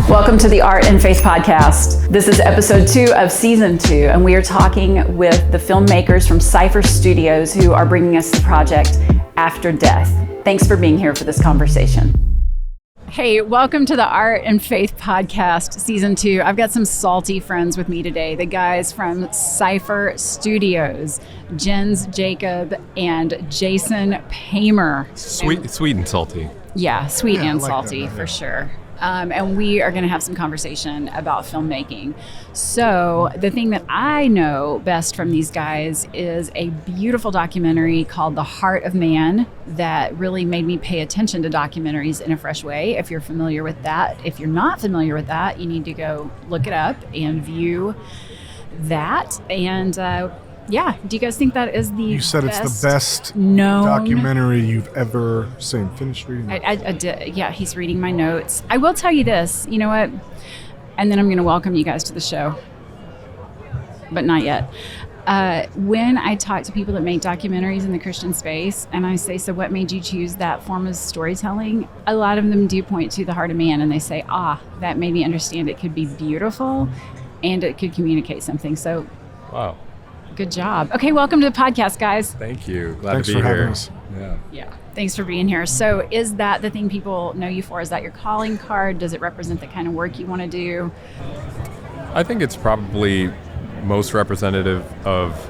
Welcome to the Art and Faith Podcast. This is episode 2 of season 2, and we are talking with the filmmakers from Sypher Studios who are bringing us the project After Death. Thanks for being here for this conversation. Hey, welcome to the Art and Faith Podcast, season 2. I've got some salty friends with me today, the guys from Sypher Studios, Jens Jacob and Jason Pamer. Sweet and salty. Yeah, sweet and salty for sure. And we are going to have some conversation about filmmaking. So the thing that I know best from these guys is a beautiful documentary called The Heart of Man that really made me pay attention to documentaries in a fresh way. If you're familiar with that, if you're not familiar with that, you need to go look it up and view that. And yeah, do you guys think that is the You said it's the best known documentary you've ever seen. Finish reading. I did. Yeah, he's reading my notes. I will tell you this, you know what? And then I'm going to welcome you guys to the show. But not yet. When I talk to people that make documentaries in the Christian space, and I say, so what made you choose that form of storytelling? A lot of them do point to The Heart of Man, and they say, that made me understand it could be beautiful and it could communicate something. So, wow. Good job. Okay, welcome to the podcast, guys. Thank you. Glad Thanks to be for here. having us. Yeah. Thanks for being here. So is that the thing people know you for? Is that your calling card? Does it represent the kind of work you want to do? I think it's probably most representative of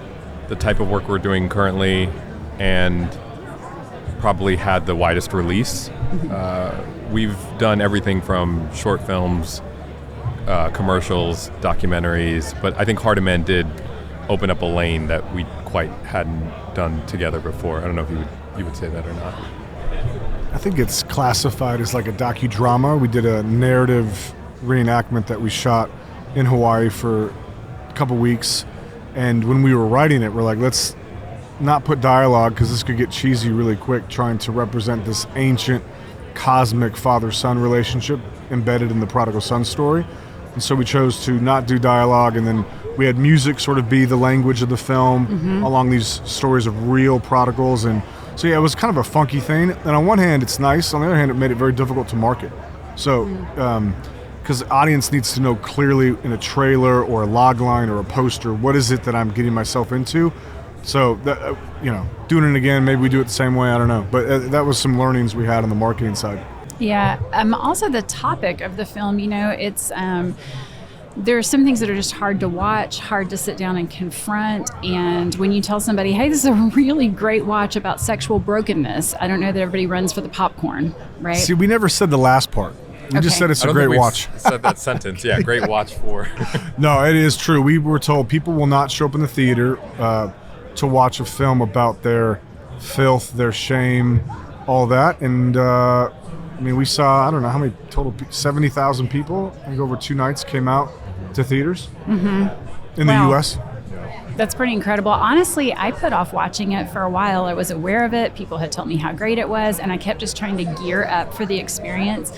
the type of work we're doing currently and probably had the widest release. We've done everything from short films, commercials, documentaries, but I think Heart of Man did open up a lane that we quite hadn't done together before. I don't know if you would say that or not. I think it's classified as like a docudrama. We did a narrative reenactment that we shot in Hawaii for a couple weeks, and when we were writing it, we're like, let's not put dialogue because this could get cheesy really quick, trying to represent this ancient cosmic father-son relationship embedded in the prodigal son story. And so we chose to not do dialogue, and then we had music sort of be the language of the film along these stories of real prodigals. And so, yeah, it was kind of a funky thing. And on one hand, it's nice. On the other hand, it made it very difficult to market. So, because the audience needs to know clearly in a trailer or a log line or a poster, what is it that I'm getting myself into? So, doing it again, maybe we do it the same way, I don't know. But that was some learnings we had on the marketing side. Yeah. Also the topic of the film, it's... there are some things that are just hard to watch, hard to sit down and confront. And when you tell somebody, hey, this is a really great watch about sexual brokenness, I don't know that everybody runs for the popcorn, right? See, we never said the last part. We just said it's a great watch. Said that sentence. Yeah, great watch for. No, it is true. We were told people will not show up in the theater to watch a film about their filth, their shame, all that. And we saw, I don't know how many total, 70,000 people, I think over 2 nights came out to theaters in the U.S. That's pretty incredible. Honestly, I put off watching it for a while. I was aware of it. People had told me how great it was, and I kept just trying to gear up for the experience.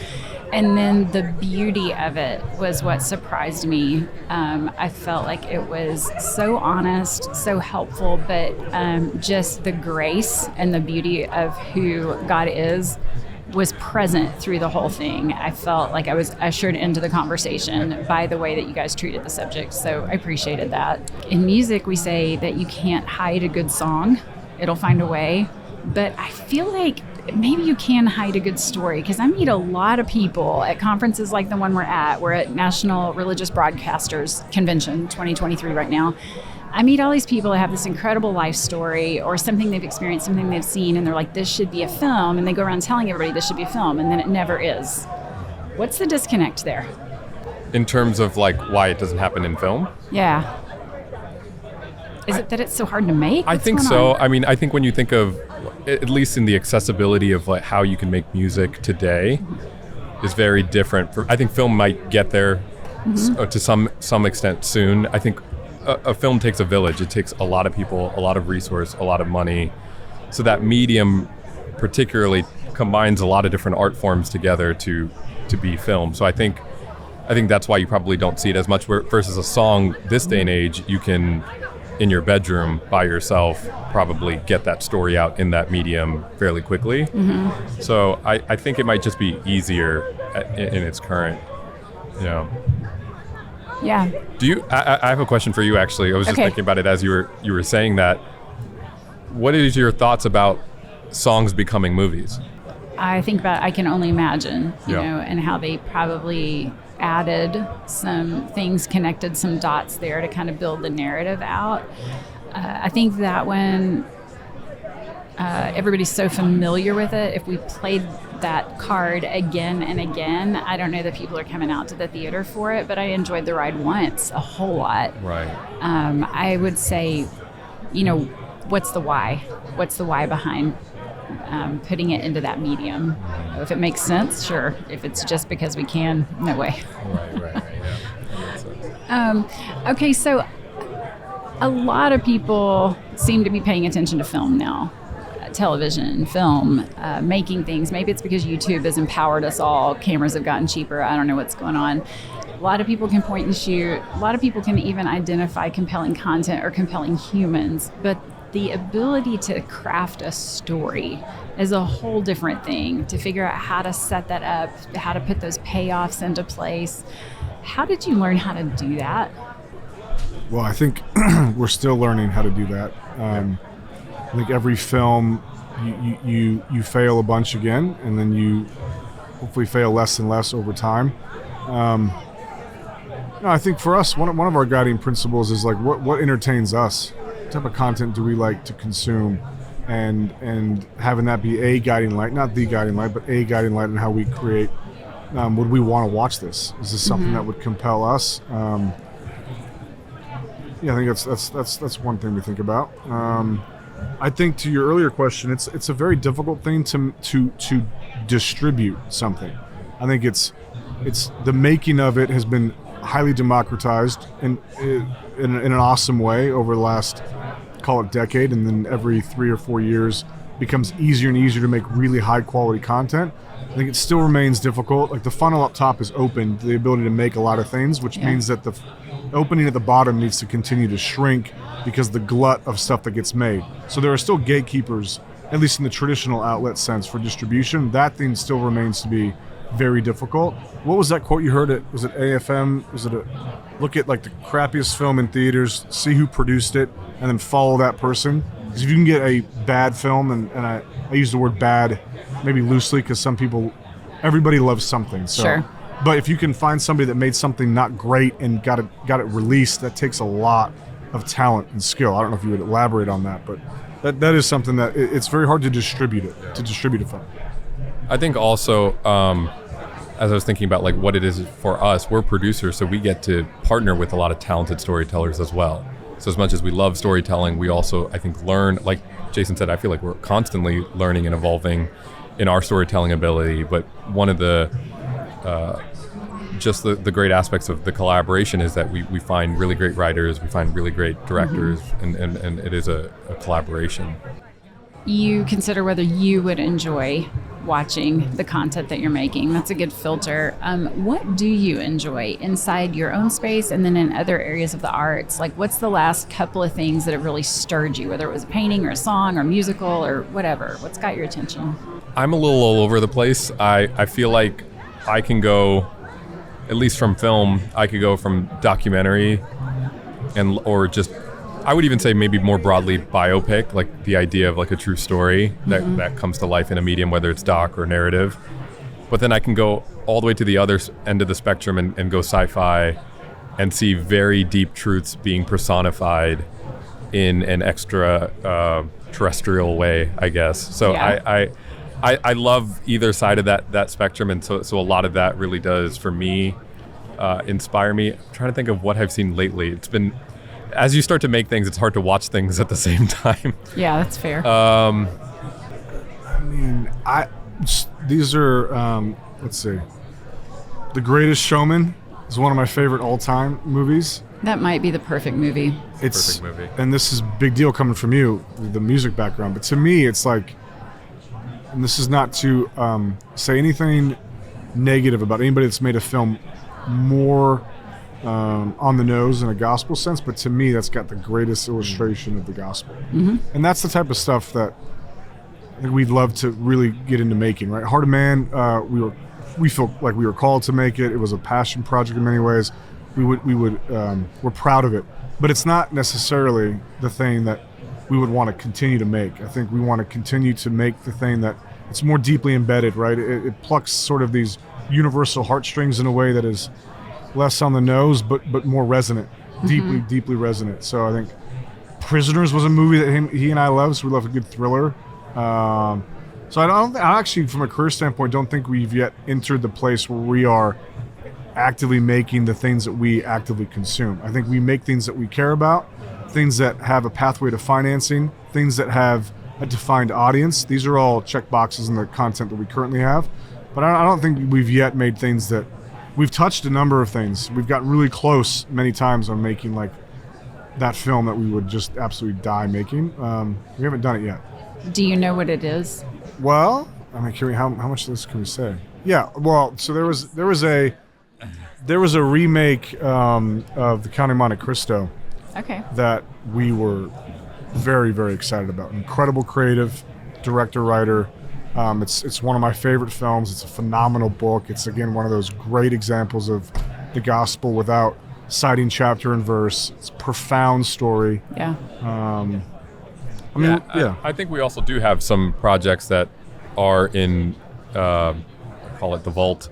And then the beauty of it was what surprised me. I felt like it was so honest, so helpful, but just the grace and the beauty of who God is was present through the whole thing. I felt like I was ushered into the conversation by the way that you guys treated the subject, so I appreciated that. In music, we say that you can't hide a good song. It'll find a way. But I feel like maybe you can hide a good story, because I meet a lot of people at conferences like the one we're at. We're at National Religious Broadcasters Convention 2023 right now. I meet all these people that have this incredible life story or something they've experienced, something they've seen, and they're like, this should be a film. And they go around telling everybody this should be a film, and then it never is. What's the disconnect there? In terms of like why it doesn't happen in film? Yeah. Is it that it's so hard to make? I think so. I think when you think of, at least in the accessibility of like how you can make music today is very different. I think film might get there to some extent soon. I think a film takes a village. It takes a lot of people, a lot of resource, a lot of money. So that medium particularly combines a lot of different art forms together to be film. So I think that's why you probably don't see it as much versus a song this day and age. You can, in your bedroom by yourself, probably get that story out in that medium fairly quickly. So I think it might just be easier in its current Yeah. Yeah. Do you? I have a question for you. Actually, I was just thinking about it as you were saying that. What is your thoughts about songs becoming movies? I think about I Can Only Imagine, you know, and how they probably added some things, connected some dots there to kind of build the narrative out. I think that when everybody's so familiar with it, if we played that card again and again, I don't know that people are coming out to the theater for it, but I enjoyed the ride once a whole lot. Right. I would say, you know, what's the why? What's the why behind putting it into that medium? If it makes sense, sure. If it's just because we can, no way. Right. Yeah. Okay, so a lot of people seem to be paying attention to film now. Television, film, making things. Maybe it's because YouTube has empowered us all. Cameras have gotten cheaper. I don't know what's going on. A lot of people can point and shoot. A lot of people can even identify compelling content or compelling humans. But the ability to craft a story is a whole different thing. To figure out how to set that up, how to put those payoffs into place. How did you learn how to do that? Well, I think we're still learning how to do that. I think every film you fail a bunch again, and then you hopefully fail less and less over time. I think for us, one of our guiding principles is like what entertains us. What type of content do we like to consume, and having that be a guiding light, not the guiding light, but a guiding light in how we create. Would we want to watch this? Is this something that would compel us? I think that's one thing to think about. I think to your earlier question, it's a very difficult thing to distribute something. I think it's the making of it has been highly democratized in an awesome way over the last, call it, decade, and then every 3 or 4 years becomes easier and easier to make really high quality content. I think it still remains difficult. Like the funnel up top is open to the ability to make a lot of things, which means that the opening at the bottom needs to continue to shrink because the glut of stuff that gets made. So there are still gatekeepers, at least in the traditional outlet sense, for distribution. That thing still remains to be very difficult. What was that quote you heard? Was it AFM? Was it look at like the crappiest film in theaters, see who produced it, and then follow that person? Because if you can get a bad film, and I use the word bad maybe loosely because everybody loves something. So. Sure. But if you can find somebody that made something not great and got it released, that takes a lot of talent and skill. I don't know if you would elaborate on that, but that is something that it's very hard to distribute a film. I think also, as I was thinking about like what it is for us, we're producers, so we get to partner with a lot of talented storytellers as well. So as much as we love storytelling, we also, I think, learn, like Jason said, I feel like we're constantly learning and evolving in our storytelling ability. But one of the just the great aspects of the collaboration is that we find really great writers, we find really great directors, and it is a collaboration. You consider whether you would enjoy watching the content that you're making. That's a good filter. What do you enjoy inside your own space and then in other areas of the arts? Like, what's the last couple of things that have really stirred you, whether it was a painting or a song or musical or whatever? What's got your attention? I'm a little all over the place. I feel like I can go, at least from film, I could go from documentary or just, I would even say maybe more broadly biopic, like the idea of like a true story that comes to life in a medium, whether it's doc or narrative. But then I can go all the way to the other end of the spectrum and go sci-fi and see very deep truths being personified in an extra terrestrial way, I guess. So yeah. I love either side of that spectrum, and so a lot of that really does, for me, inspire me. I'm trying to think of what I've seen lately. It's been, as you start to make things, it's hard to watch things at the same time. Yeah, that's fair. These are, let's see. The Greatest Showman is one of my favorite all-time movies. That might be the perfect movie. It's perfect movie. And this is a big deal coming from you, the music background. But to me, it's like, and this is not to say anything negative about anybody that's made a film more on the nose in a gospel sense, but to me that's got the greatest illustration of the gospel. And that's the type of stuff that I think we'd love to really get into making, right? Heart of Man, we were we feel like we were called to make it. It was a passion project in many ways. We're proud of it, but it's not necessarily the thing that we would want to continue to make. I think we want to continue to make the thing that it's more deeply embedded, right? It plucks sort of these universal heartstrings in a way that is less on the nose, but more resonant, deeply resonant. So I think Prisoners was a movie that he and I love, so we love a good thriller. So I actually, from a career standpoint, don't think we've yet entered the place where we are actively making the things that we actively consume. I think we make things that we care about, things that have a pathway to financing, things that have a defined audience. These are all check boxes in the content that we currently have. But I don't think we've yet made things that we've touched a number of things. We've gotten really close many times on making like that film that we would just absolutely die making. We haven't done it yet. Do you know what it is? Well, I mean, how much of this can we say? Yeah, well, so there was a remake of The Count of Monte Cristo. Okay. That we were very, very excited about. Incredible creative director, writer. It's one of my favorite films. It's a phenomenal book. It's, again, one of those great examples of the gospel without citing chapter and verse. It's a profound story. Yeah. I think we also do have some projects that are in, I call it the vault,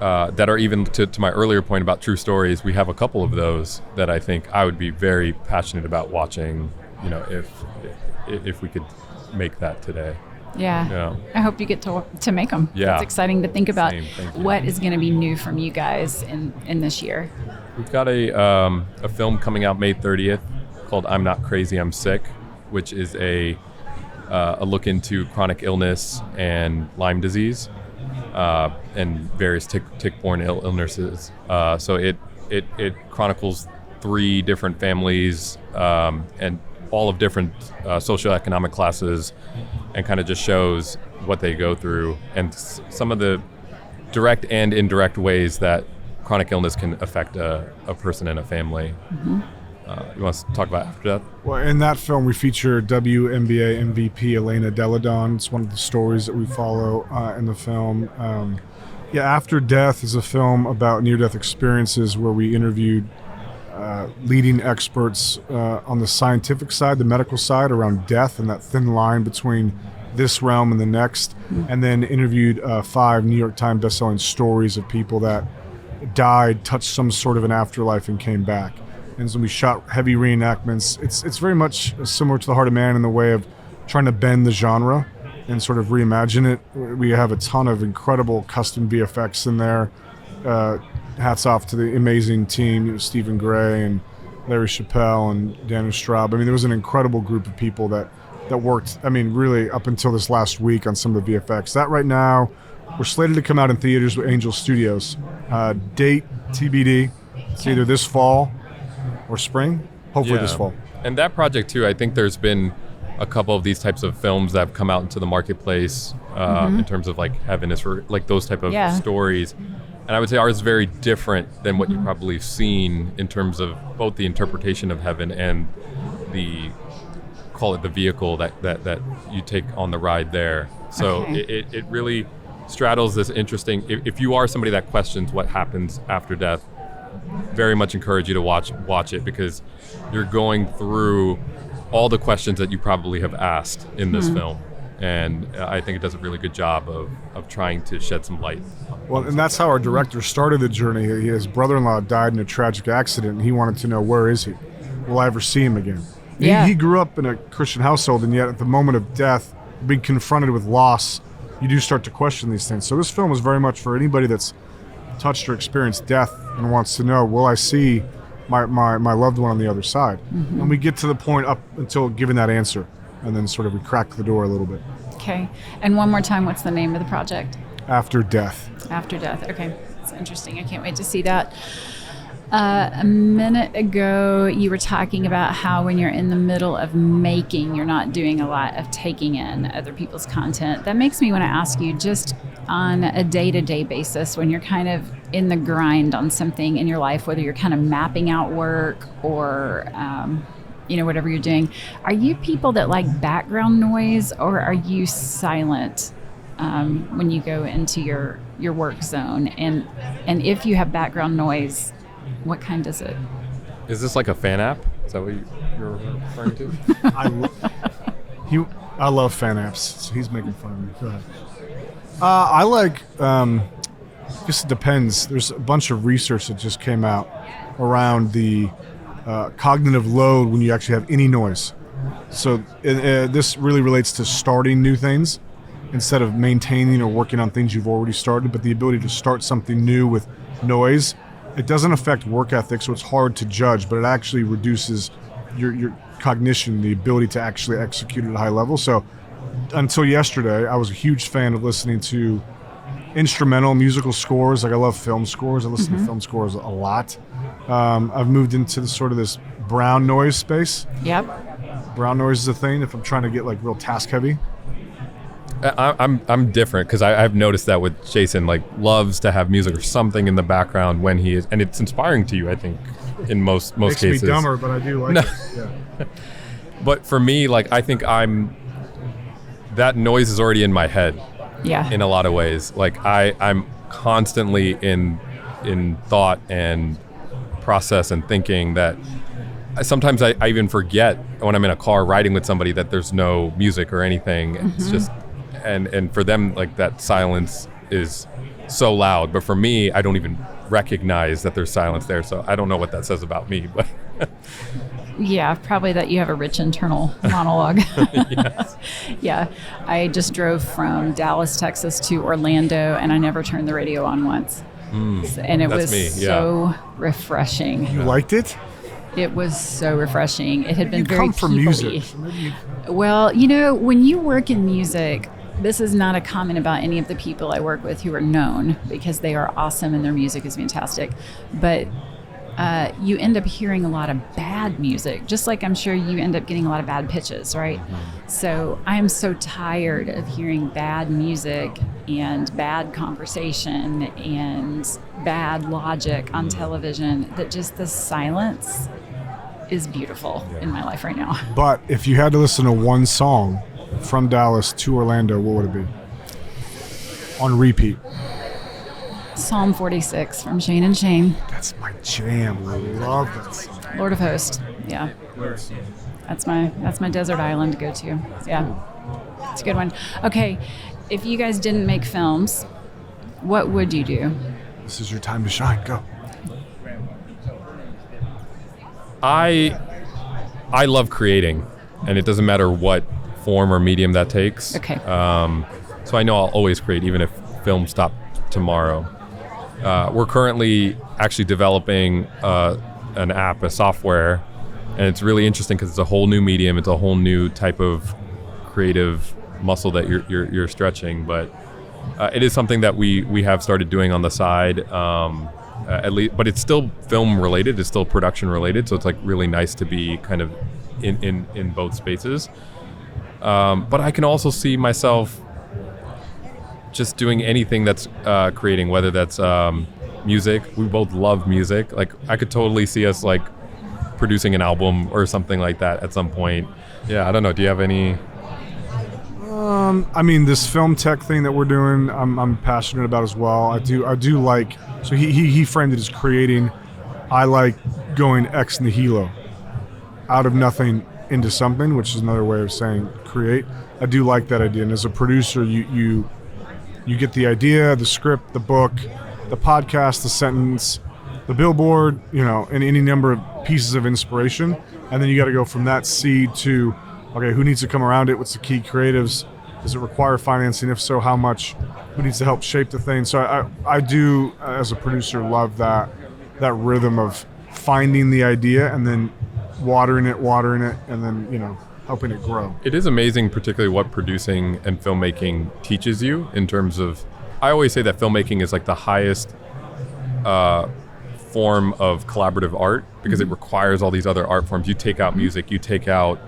that are even to my earlier point about true stories. We have a couple of those that I think I would be very passionate about watching, if we could make that today. Yeah. I hope you get to make them. Yeah. It's exciting to think about Thank you. what is going to be new from you guys in this year. We've got a film coming out May 30th called I'm Not Crazy, I'm Sick, which is a look into chronic illness and Lyme disease and various tick-borne illnesses. So it chronicles 3 different families and all of different socioeconomic classes, and kind of just shows what they go through and some of the direct and indirect ways that chronic illness can affect a person and a family. Mm-hmm. You want to talk about After Death? Well, in that film, we feature WNBA MVP Elena Deladon. It's one of the stories that we follow in the film. After Death is a film about near-death experiences where we interviewed leading experts on the scientific side, the medical side, around death and that thin line between this realm and the next, and then interviewed 5 New York Times bestselling stories of people that died, touched some sort of an afterlife, and came back. And so we shot heavy reenactments. It's very much similar to The Heart of Man in the way of trying to bend the genre and sort of reimagine it. We have a ton of incredible custom VFX in there. Hats off to the amazing team, Stephen Gray and Larry Chappelle and Daniel Straub. I mean, there was an incredible group of people that worked, really up until this last week on some of the VFX. That right now, we're slated to come out in theaters with Angel Studios. Date TBD. It's either this fall or spring, hopefully this fall. And that project too, I think there's been a couple of these types of films that have come out into the marketplace in terms of like Heaven is for, like those type of stories. And I would say ours is very different than what you've probably seen in terms of both the interpretation of heaven and the, call it the vehicle that you take on the ride there. So it really straddles this interesting, if you are somebody that questions what happens after death, very much encourage you to watch it, because you're going through all the questions that you probably have asked in this film. And I think it does a really good job of trying to shed some light. Well, and that's how our director started the journey. His brother-in-law died in a tragic accident, and he wanted to know, where is he? Will I ever see him again? Yeah. He grew up in a Christian household, and yet at the moment of death, being confronted with loss, you do start to question these things. So this film is very much for anybody that's touched or experienced death and wants to know, will I see my loved one on the other side? Mm-hmm. And we get to the point up until giving that answer, and then sort of we crack the door a little bit. Okay. And one more time, what's the name of the project? After Death. After Death. Okay. It's interesting. I can't wait to see that. A minute ago, you were talking about how when you're in the middle of making, you're not doing a lot of taking in other people's content. That makes me want to ask you, just on a day-to-day basis, when you're kind of in the grind on something in your life, whether you're kind of mapping out work or whatever you're doing, are you people that like background noise, or are you silent when you go into your work zone, and if you have background noise, what kind is it? Is this like a fan app? Is that what you're referring to? I love fan apps, so he's making fun of me. Go ahead. I like, I guess it depends. There's a bunch of research that just came out around the cognitive load when you actually have any noise. So this really relates to starting new things instead of maintaining or working on things you've already started, but the ability to start something new with noise. It doesn't affect work ethic, so it's hard to judge, but it actually reduces your cognition, the ability to actually execute at a high level. So until yesterday, I was a huge fan of listening to instrumental musical scores. Like I love film scores. I listen to film scores a lot. I've moved into this brown noise space. Yep. Brown noise is a thing if I'm trying to get like real task heavy. I'm different because I've noticed that with Jason, like loves to have music or something in the background when he is, and it's inspiring to you, I think, in most Makes cases. Makes me dumber, but I do like it. Yeah. But for me, like I think that noise is already in my head. Yeah. In a lot of ways, like I'm constantly in thought and process and thinking that sometimes I even forget when I'm in a car riding with somebody that there's no music or anything. It's just and for them, like that silence is so loud, but for me, I don't even recognize that there's silence there. So I don't know what that says about me, but yeah, probably that you have a rich internal monologue. Yes. Yeah, I just drove from Dallas, Texas to Orlando, and I never turned the radio on once. And it was so refreshing. You liked it? It was so refreshing. It had been You very come from people-y. music. So maybe Well, when you work in music, this is not a comment about any of the people I work with who are known, because they are awesome and their music is fantastic. But you end up hearing a lot of bad music, just like I'm sure you end up getting a lot of bad pitches, right? So I'm so tired of hearing bad music and bad conversation and bad logic on television, that just the silence is beautiful in my life right now. But if you had to listen to one song from Dallas to Orlando, what would it be? On repeat. Psalm 46 from Shane and Shane. That's my jam. I love that song. Lord of Hosts. Yeah. That's my desert island to go to. Yeah. It's a good one. Okay. If you guys didn't make films, what would you do? This is your time to shine. Go. I love creating, and it doesn't matter what form or medium that takes. Okay. So I know I'll always create, even if film stopped tomorrow. We're currently actually developing an app, a software, and it's really interesting because it's a whole new medium. It's a whole new type of creative muscle that you're stretching. But it is something that we have started doing on the side. At least, but it's still film related. It's still production related. So it's like really nice to be kind of in both spaces. But I can also see myself just doing anything that's creating, whether that's music. We both love music. Like I could totally see us like producing an album or something like that at some point. Yeah, I don't know. Do you have any? I mean, this film tech thing that we're doing, I'm passionate about as well. I do like. So he framed it as creating. I like going ex nihilo, out of nothing into something, which is another way of saying create. I do like that idea. And as a producer, you get the idea, the script, the book, the podcast, the sentence, the billboard, and any number of pieces of inspiration. And then you got to go from that seed to, okay, who needs to come around it? What's the key creatives? Does it require financing? If so, how much? Who needs to help shape the thing? So I do, as a producer, love that rhythm of finding the idea and then watering it, and then, helping it grow. It is amazing, particularly what producing and filmmaking teaches you in terms of, I always say that filmmaking is like the highest form of collaborative art because it requires all these other art forms. You take out music, you take out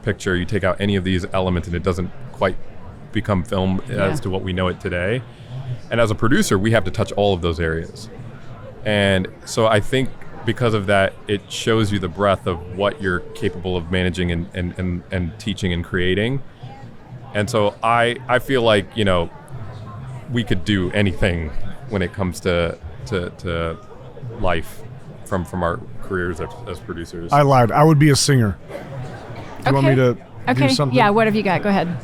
picture, you take out any of these elements, and it doesn't quite become film as to what we know it today. And as a producer, we have to touch all of those areas. And so I think because of that, it shows you the breadth of what you're capable of managing and teaching and creating. And so I feel like, we could do anything when it comes to life from our careers as producers. I lied. I would be a singer. Do you want me to do something? Yeah, what have you got? Go ahead.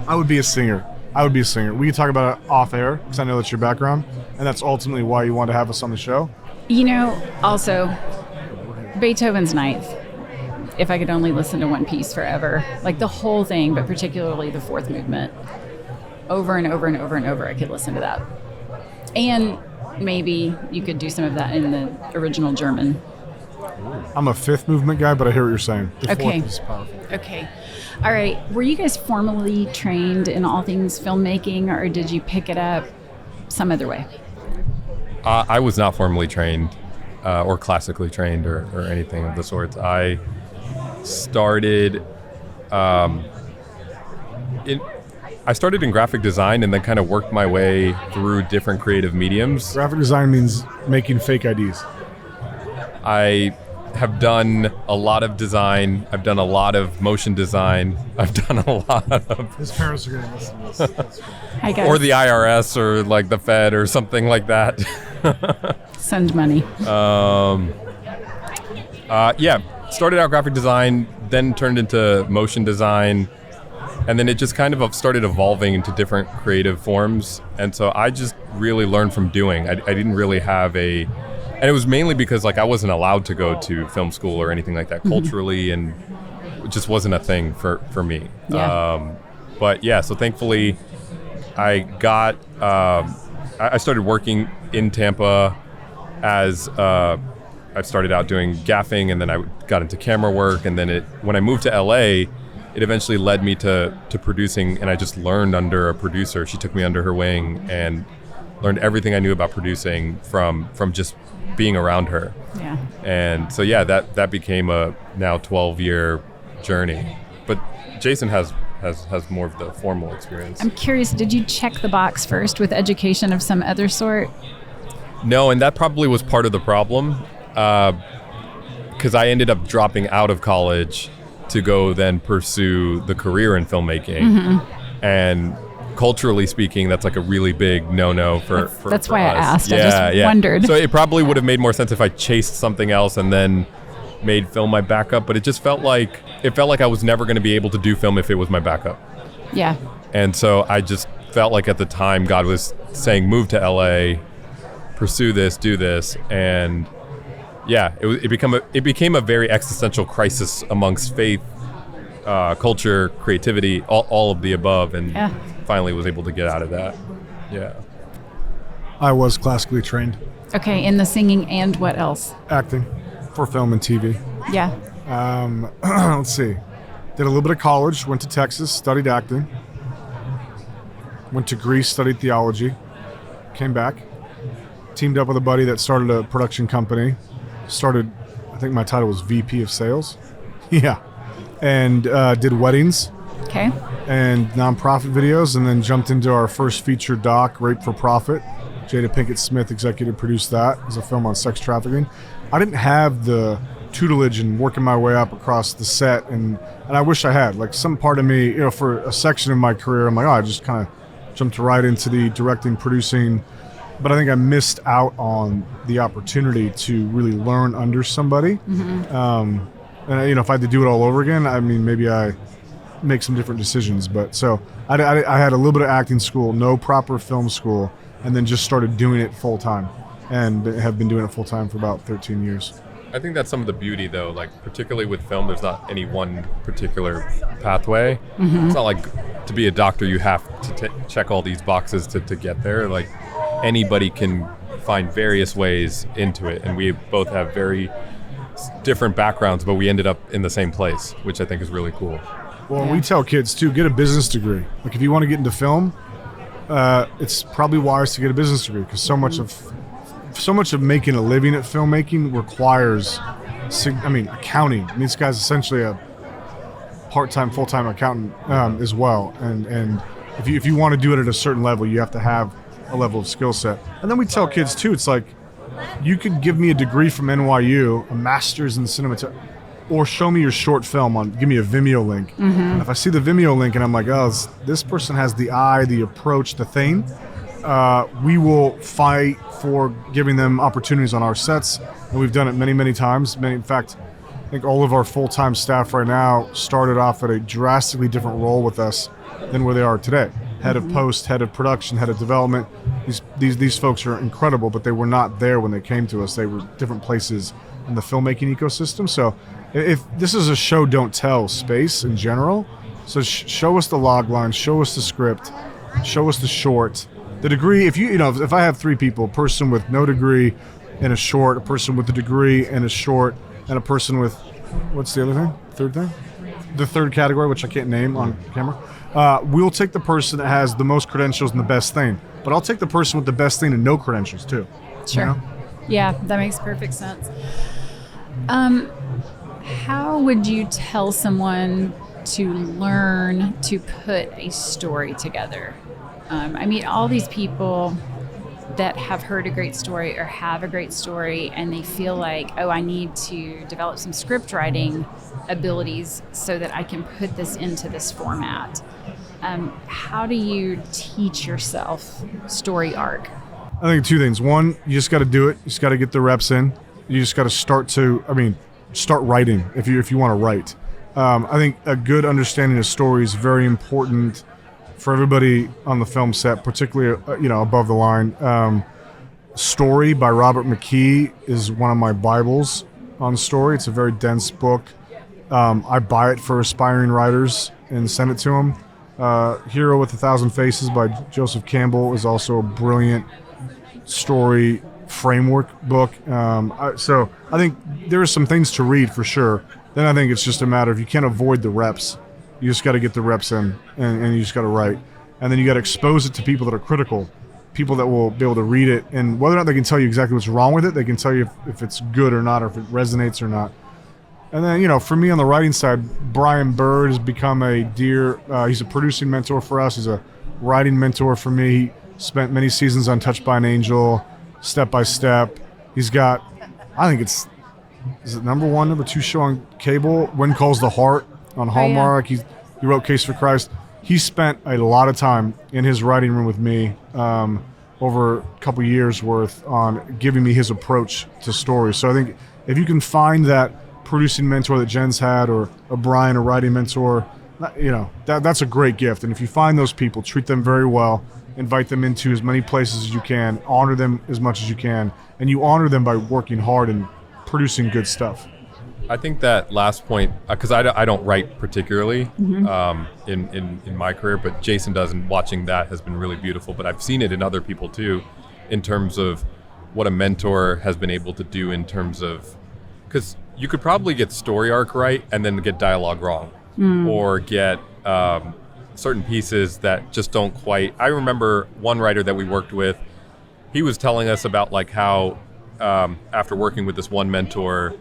I would be a singer. We can talk about it off air because I know that's your background, and that's ultimately why you want to have us on the show. Also, Beethoven's Ninth. If I could only listen to one piece forever, like the whole thing, but particularly the fourth movement, over and over and over and over, I could listen to that. And maybe you could do some of that in the original German. I'm a fifth movement guy, but I hear what you're saying. The Okay. fourth is powerful. Okay. All right. Were you guys formally trained in all things filmmaking, or did you pick it up some other way? I was not formally trained or classically trained or anything of the sorts. I started in graphic design and then kind of worked my way through different creative mediums. Graphic design means making fake IDs. I have done a lot of design. I've done a lot of motion design. I've done a lot of... His parents are going to listen to this. Hi, guys. Or the IRS or like the Fed or something like that. Send money. Started out graphic design, then turned into motion design, and then it just kind of started evolving into different creative forms. And so I just really learned from doing. I didn't really have and it was mainly because like I wasn't allowed to go to film school or anything like that culturally, and it just wasn't a thing for me. Yeah. So thankfully I got, I started working in Tampa as, I started out doing gaffing, and then I got into camera work, and then when I moved to LA, it eventually led me to producing, and I just learned under a producer. She took me under her wing and learned everything I knew about producing from just being around her. Yeah. And so that became a now 12-year journey. But Jason has more of the formal experience. I'm curious, did you check the box first with education of some other sort? No, and that probably was part of the problem. Because I ended up dropping out of college to go then pursue the career in filmmaking. And culturally speaking, that's like a really big no-no for That's for why us. I asked. I just wondered. So it probably would have made more sense if I chased something else and then made film my backup, but it just felt like I was never going to be able to do film if it was my backup. Yeah. And so I just felt like at the time God was saying, move to LA, pursue this, do this, and it became a very existential crisis amongst faith, culture, creativity, all of the above, and finally was able to get out of that. Yeah. I was classically trained. Okay, in the singing and what else? Acting for film and TV. Yeah. Let's see. Did a little bit of college, went to Texas, studied acting. Went to Greece, studied theology. Came back. Teamed up with a buddy that started a production company. I think my title was VP of Sales. Yeah. And did weddings. Okay. And nonprofit videos, and then jumped into our first feature doc, Rape for Profit. Jada Pinkett Smith executive produced that. It was a film on sex trafficking. I didn't have the tutelage and working my way up across the set, and I wish I had. Like some part of me, for a section of my career, I'm like, I just kind of jumped right into the directing, producing. But I think I missed out on the opportunity to really learn under somebody. And if I had to do it all over again, I mean, maybe I make some different decisions. But so I had a little bit of acting school, no proper film school, and then just started doing it full time, and have been doing it full time for about 13 years. I think that's some of the beauty, though. Like particularly with film, there's not any one particular pathway. It's not like to be a doctor you have to check all these boxes to get there. Like anybody can find various ways into it, and we both have very different backgrounds, but we ended up in the same place, which I think is really cool. Well, we tell kids too, get a business degree. Like if you want to get into film, it's probably wise to get a business degree, because so much of making a living at filmmaking requires, accounting. I mean, this guy's essentially a part-time, full-time accountant as well. And if you want to do it at a certain level, you have to have a level of skill set. And then we tell kids too, it's like, you could give me a degree from NYU, a master's in cinematography. or show me your short film give me a Vimeo link. And if I see the Vimeo link and I'm like, oh, this person has the eye, the approach, the thing, we will fight for giving them opportunities on our sets. And we've done it many, many times. In fact, I think all of our full-time staff right now started off at a drastically different role with us than where they are today. Head of post, head of production, head of development. These folks are incredible, but they were not there when they came to us. They were different places in the filmmaking ecosystem. So if this is a show don't tell space in general, so show us the log line, show us the script, show us the short. The degree, if I have 3 people, a person with no degree and a short, a person with a degree and a short, and a person with, what's the other thing? Third thing? The third category, which I can't name on camera. We'll take the person that has the most credentials and the best thing, but I'll take the person with the best thing and no credentials too. Sure. You know? Yeah, that makes perfect sense. How would you tell someone to learn to put a story together? I meet all these people that have heard a great story or have a great story, and they feel like, oh, I need to develop some script writing abilities so that I can put this into this format. How do you teach yourself story arc? I think 2 things. One, you just got to do it. You just got to get the reps in. You just got to start writing if you want to write. I think a good understanding of story is very important for everybody on the film set, particularly above the line. Story by Robert McKee is one of my Bibles on story. It's a very dense book. I buy it for aspiring writers and send it to them. Hero with 1,000 Faces by Joseph Campbell is also a brilliant story framework book. So I think there are some things to read for sure. Then I think it's just a matter of, you can't avoid the reps. You just got to get the reps in, and you just got to write. And then you got to expose it to people that are critical, people that will be able to read it. And whether or not they can tell you exactly what's wrong with it, they can tell you if it's good or not, or if it resonates or not. And then, for me on the writing side, Brian Bird has become he's a producing mentor for us. He's a writing mentor for me. He spent many seasons on Touched by an Angel, Step by Step. He's got, I think is it number 1, number 2 show on cable, When Calls the Heart on Hallmark. Oh, yeah. He wrote Case for Christ. He spent a lot of time in his writing room with me over a couple years worth on giving me his approach to stories. So I think if you can find that producing mentor that Jen's had, or a Brian, a writing mentor, that's a great gift. And if you find those people, treat them very well, invite them into as many places as you can, honor them as much as you can, and you honor them by working hard and producing good stuff. I think that last point, because I don't write particularly in my career, but Jason does, and watching that has been really beautiful. But I've seen it in other people too, in terms of what a mentor has been able to do in terms of, because you could probably get story arc right and then get dialogue wrong, or get certain pieces that just don't quite. I remember one writer that we worked with, he was telling us about like how after working with this one mentor,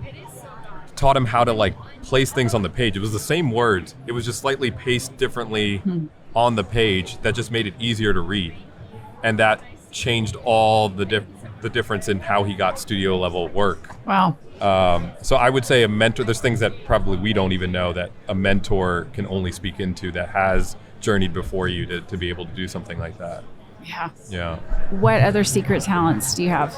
taught him how to like place things on the page. It was the same words, it was just slightly paced differently on the page that just made it easier to read, and that changed all the difference in how he got studio level work. Wow. So I would say a mentor, there's things that probably we don't even know that a mentor can only speak into, that has journeyed before you to be able to do something like that. Yeah. What other secret talents do you have?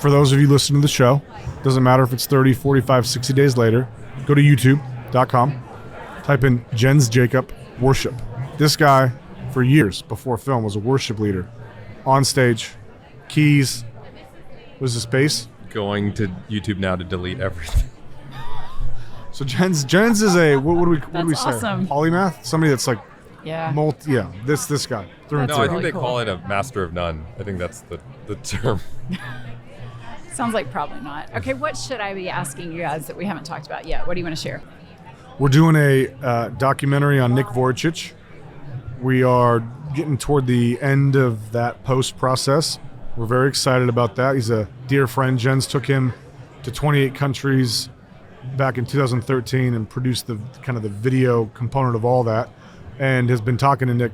For those of you listening to the show, doesn't matter if it's 30, 45, 60 days later, go to youtube.com, type in Jens Jacob worship. This guy, for years before film, was a worship leader. On stage, keys, was the space? Going to YouTube now to delete everything. So Jens is a, what do we say? Awesome. Polymath? Somebody that's like, Yeah. This guy. No, I think they call it a master of none. I think that's the term. Sounds like probably not. Okay, what should I be asking you guys that we haven't talked about yet? What do you want to share? We're doing a documentary on Nick Vujicic. We are getting toward the end of that post process. We're very excited about that. He's a dear friend. Jens took him to 28 countries back in 2013 and produced the kind of the video component of all that, and has been talking to Nick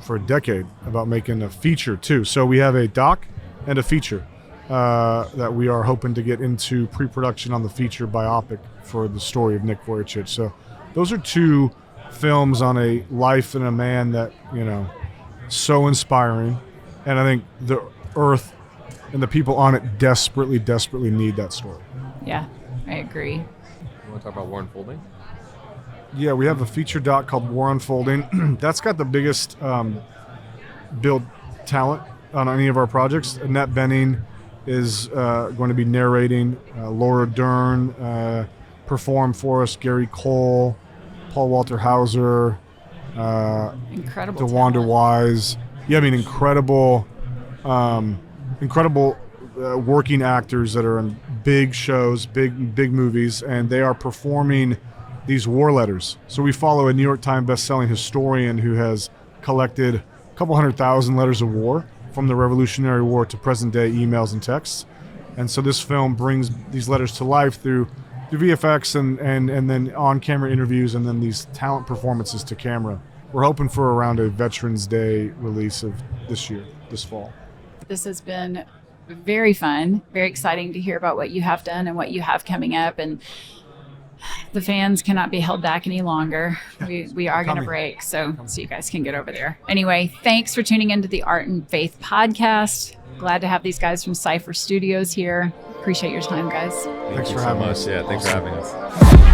for a decade about making a feature too. So we have a doc and a feature. that we are hoping to get into pre-production on the feature biopic for the story of Nick Vujicic. So those are two films on a life and a man that, so inspiring. And I think the earth and the people on it desperately need that story. Yeah, I agree. You want to talk about War Unfolding? Yeah, we have a feature doc called War Unfolding. That's got the biggest build talent on any of our projects. Annette Bening is going to be narrating. Laura Dern performed for us. Gary Cole, Paul Walter Hauser, Incredible DeWanda talent. Wise. Yeah, I mean, incredible working actors that are in big shows, big movies, and they are performing these war letters. So we follow a New York Times best-selling historian who has collected a couple 100,000 letters of war from the Revolutionary War to present-day emails and texts. And so this film brings these letters to life through VFX and then on-camera interviews and then these talent performances to camera. We're hoping for around a Veterans Day release of this fall. This has been very fun, very exciting to hear about what you have done and what you have coming up. And the fans cannot be held back any longer. We are going to break, so you guys can get over there. Anyway, thanks for tuning into the Art and Faith podcast. Glad to have these guys from Sypher Studios here. Appreciate your time, guys. Thanks for having us. Yeah, thanks for having us.